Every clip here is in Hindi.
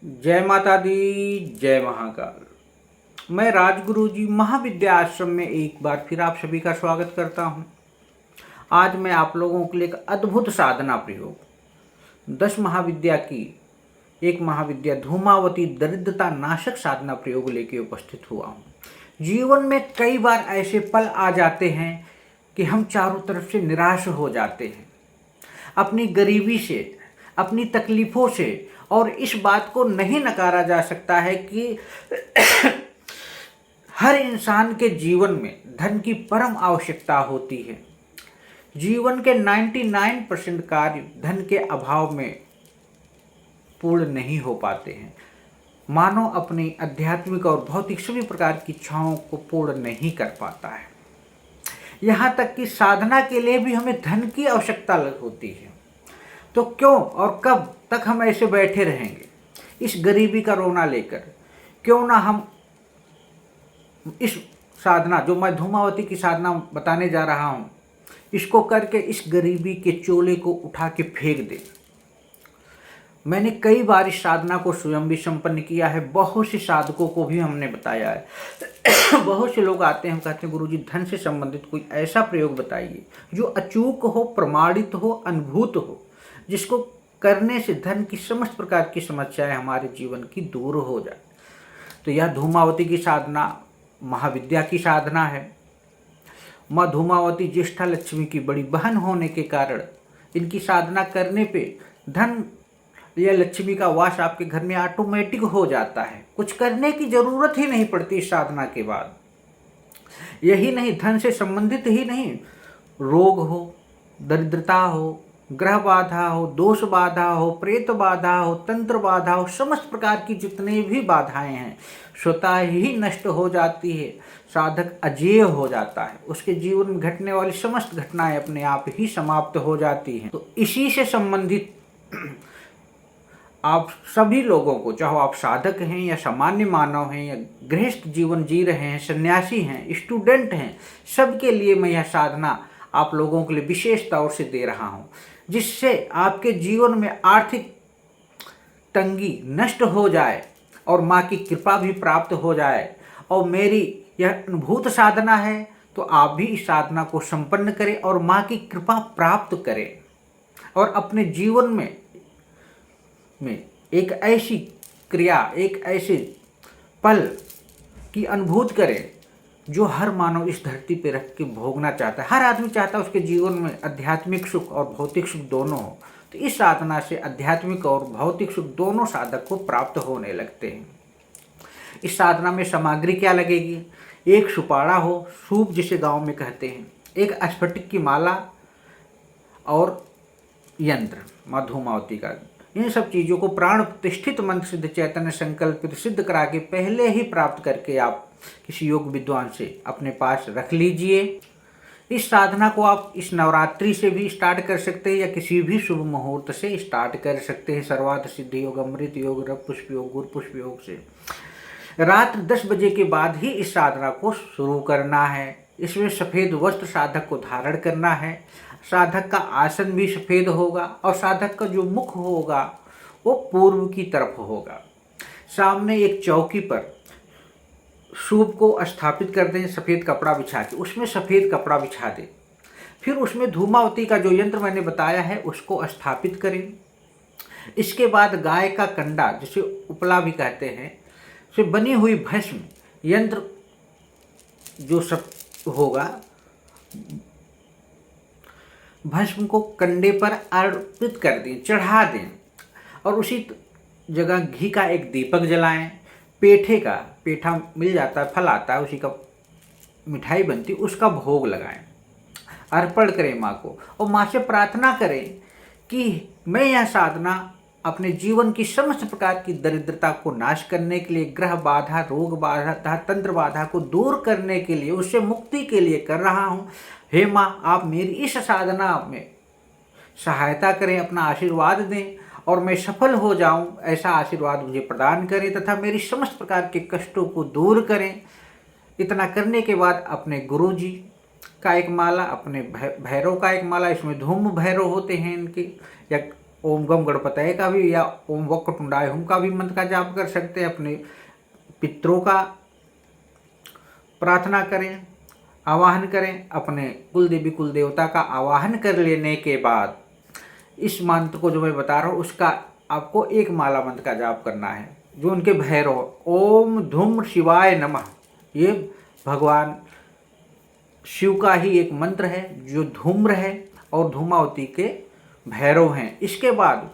जय माता दी, जय महाकाल। मैं राजगुरु जी महाविद्या आश्रम में एक बार फिर आप सभी का स्वागत करता हूं। आज मैं आप लोगों के लिए एक अद्भुत साधना प्रयोग 10 महाविद्या की एक महाविद्या धूमावती दरिद्रता नाशक साधना प्रयोग लेके उपस्थित हुआ हूं। जीवन में कई बार ऐसे पल आ जाते हैं कि हम चारों तरफ से निराश हो जाते हैं, अपनी गरीबी से, अपनी तकलीफ़ों से, और इस बात को नहीं नकारा जा सकता है कि हर इंसान के जीवन में धन की परम आवश्यकता होती है। जीवन के 99% कार्य धन के अभाव में पूर्ण नहीं हो पाते हैं। मानव अपनी आध्यात्मिक और भौतिक सभी प्रकार की इच्छाओं को पूर्ण नहीं कर पाता है। यहाँ तक कि साधना के लिए भी हमें धन की आवश्यकता होती है। तो क्यों और कब तक हम ऐसे बैठे रहेंगे इस गरीबी का रोना लेकर? क्यों ना हम इस साधना, जो मैं धूमावती की साधना बताने जा रहा हूँ, इसको करके इस गरीबी के चोले को उठा के फेंक दें। मैंने कई बार इस साधना को स्वयं भी संपन्न किया है, बहुत से साधकों को भी हमने बताया है। बहुत से लोग आते हैं, कहते हैं गुरुजी धन से संबंधित कोई ऐसा प्रयोग बताइए जो अचूक हो, प्रमाणित हो, अनुभूत हो, जिसको करने से धन की समस्त प्रकार की समस्याएं हमारे जीवन की दूर हो जाए। तो यह धूमावती की साधना महाविद्या की साधना है। माँ धूमावती ज्येष्ठा लक्ष्मी की बड़ी बहन होने के कारण इनकी साधना करने पे धन या लक्ष्मी का वास आपके घर में ऑटोमेटिक हो जाता है। कुछ करने की जरूरत ही नहीं पड़ती इस साधना के बाद। यही नहीं, धन से संबंधित ही नहीं, रोग हो, दरिद्रता हो, ग्रह बाधा हो, दोष बाधा हो, प्रेत बाधा हो, तंत्र बाधा हो, समस्त प्रकार की जितने भी बाधाएं हैं स्वतः ही नष्ट हो जाती है। साधक अजेय हो जाता है, उसके जीवन में घटने वाली समस्त घटनाएं अपने आप ही समाप्त हो जाती हैं। तो इसी से संबंधित आप सभी लोगों को, चाहे आप साधक हैं या सामान्य मानव हैं या गृहस्थ जीवन जी रहे हैं, सन्यासी हैं, स्टूडेंट हैं, सबके लिए मैं यह साधना आप लोगों के लिए विशेष तौर से दे रहा हूं, जिससे आपके जीवन में आर्थिक तंगी नष्ट हो जाए और माँ की कृपा भी प्राप्त हो जाए। और मेरी यह अनुभूत साधना है, तो आप भी इस साधना को संपन्न करें और माँ की कृपा प्राप्त करें और अपने जीवन में एक ऐसी क्रिया, एक ऐसे पल की अनुभूति करें जो हर मानव इस धरती पे रख के भोगना चाहता है। हर आदमी चाहता है उसके जीवन में आध्यात्मिक सुख और भौतिक सुख दोनों हो। तो इस साधना से आध्यात्मिक और भौतिक सुख दोनों साधक को प्राप्त होने लगते हैं। इस साधना में सामग्री क्या लगेगी? एक सुपाड़ा हो, सूप जिसे गांव में कहते हैं, एक स्फटिक की माला और यंत्र माँ धूमावती का। इन सब चीज़ों को प्राण प्रतिष्ठित मंत्र सिद्ध चैतन्य संकल्पित सिद्ध करा के पहले ही प्राप्त करके आप किसी योग विद्वान से अपने पास रख लीजिए। इस साधना को आप इस नवरात्रि से भी स्टार्ट कर सकते हैं या किसी भी शुभ मुहूर्त से स्टार्ट कर सकते हैं। सर्वार्थ सिद्धि योग, अमृत योग, रव पुष्प योग, गुरु पुष्प योग से रात 10 बजे के बाद ही इस साधना को शुरू करना है। इसमें सफ़ेद वस्त्र साधक को धारण करना है। साधक का आसन भी सफ़ेद होगा और साधक का जो मुख होगा वो पूर्व की तरफ होगा। सामने एक चौकी पर सूप को स्थापित कर दें, सफ़ेद कपड़ा बिछा के उसमें सफ़ेद कपड़ा बिछा दें। फिर उसमें धूमावती का जो यंत्र मैंने बताया है उसको स्थापित करें। इसके बाद गाय का कंडा, जिसे उपला भी कहते हैं, से बनी हुई भस्म यंत्र जो सब होगा, भस्म को कंडे पर अर्पित कर दें, चढ़ा दें और उसी जगह घी का एक दीपक जलाएं। पेठा मिल जाता है, फल आता है, उसी का मिठाई बनती, उसका भोग लगाएं, अर्पण करें माँ को और माँ से प्रार्थना करें कि मैं यह साधना अपने जीवन की समस्त प्रकार की दरिद्रता को नाश करने के लिए, ग्रह बाधा, रोग बाधा, तंत्र बाधा को दूर करने के लिए, उससे मुक्ति के लिए कर रहा हूँ। हे माँ, आप मेरी इस साधना में सहायता करें, अपना आशीर्वाद दें और मैं सफल हो जाऊं, ऐसा आशीर्वाद मुझे प्रदान करें तथा मेरी समस्त प्रकार के कष्टों को दूर करें। इतना करने के बाद अपने गुरु जी का एक माला, अपने भैरव का एक माला, इसमें धूम भैरव होते हैं इनके, या ओम गम गणपतये का भी या ओम वक्रतुंडाय हुम का भी मंत्र का जाप कर सकते हैं। अपने पितरों का प्रार्थना करें, आवाहन करें। अपने कुल देवी कुल देवता का आवाहन कर लेने के बाद इस मंत्र को जो मैं बता रहा हूँ उसका आपको एक माला मंत्र का जाप करना है, जो उनके भैरव ओम धूम शिवाय नमः। ये भगवान शिव का ही एक मंत्र है जो धूम्र है और धूमावती के भैरव हैं। इसके बाद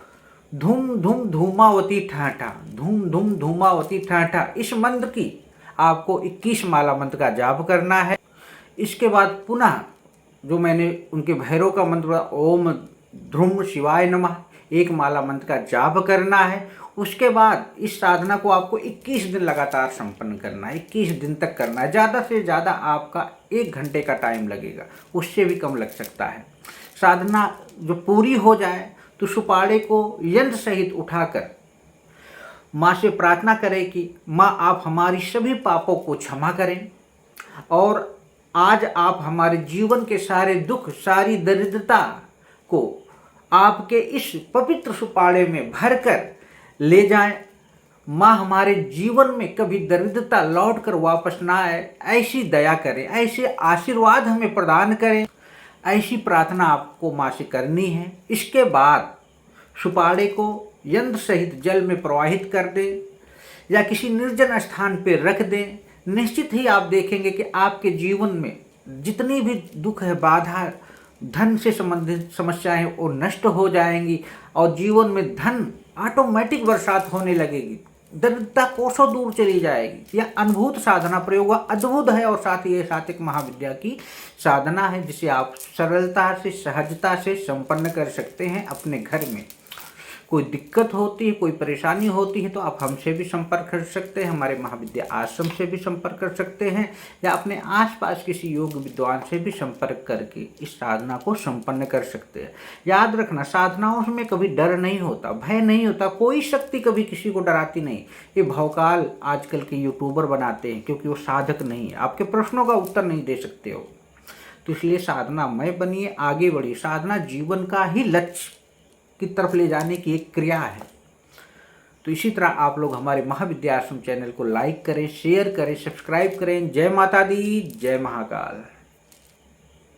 धूम धूम धूमावती ठाठा, धूम धूम धूमावती ठाठा, इस मंत्र की आपको 21 माला मंत्र का जाप करना है। इसके बाद पुनः जो मैंने उनके भैरव का मंत्र ओम ध्रुम शिवाय नमः, एक माला मंत्र का जाप करना है। उसके बाद इस साधना को आपको 21 दिन लगातार संपन्न करना है, 21 दिन तक करना है। ज़्यादा से ज़्यादा आपका 1 घंटे का टाइम लगेगा, उससे भी कम लग सकता है। साधना जो पूरी हो जाए तो सुपाड़े को यंत्र सहित उठाकर माँ से प्रार्थना करें कि माँ आप हमारी सभी पापों को क्षमा करें और आज आप हमारे जीवन के सारे दुख, सारी दरिद्रता को आपके इस पवित्र सुपाड़े में भरकर ले जाएं। माँ हमारे जीवन में कभी दरिद्रता लौट कर वापस ना आए, ऐसी दया करें, ऐसे आशीर्वाद हमें प्रदान करें। ऐसी प्रार्थना आपको माँ से करनी है। इसके बाद सुपाड़े को यंत्र सहित जल में प्रवाहित कर दें या किसी निर्जन स्थान पर रख दें। निश्चित ही आप देखेंगे कि आपके जीवन में जितनी भी दुख है, बाधा, धन से संबंधित समस्याएं वो नष्ट हो जाएंगी और जीवन में धन ऑटोमेटिक बरसात होने लगेगी, दरिद्रता कोसों दूर चली जाएगी। यह अद्भुत साधना प्रयोग अद्भुत है और साथ ही ये सात्विक महाविद्या की साधना है जिसे आप सरलता से, सहजता से संपन्न कर सकते हैं अपने घर में। कोई दिक्कत होती है, कोई परेशानी होती है तो आप हमसे भी संपर्क कर सकते हैं, हमारे महाविद्या आश्रम से भी संपर्क कर सकते हैं या अपने आसपास किसी योग विद्वान से भी संपर्क करके इस साधना को संपन्न कर सकते हैं। याद रखना, साधनाओं में कभी डर नहीं होता, भय नहीं होता, कोई शक्ति कभी किसी को डराती नहीं। ये भवकाल आजकल के यूट्यूबर बनाते हैं क्योंकि वो साधक नहीं है, आपके प्रश्नों का उत्तर नहीं दे सकते हो। तो इसलिए साधना मय बनिए, आगे बढ़िए। साधना जीवन का ही लक्ष्य की तरफ ले जाने की एक क्रिया है। तो इसी तरह आप लोग हमारे महाविद्या आश्रम चैनल को लाइक करें, शेयर करें, सब्सक्राइब करें। जय माता दी, जय महाकाल।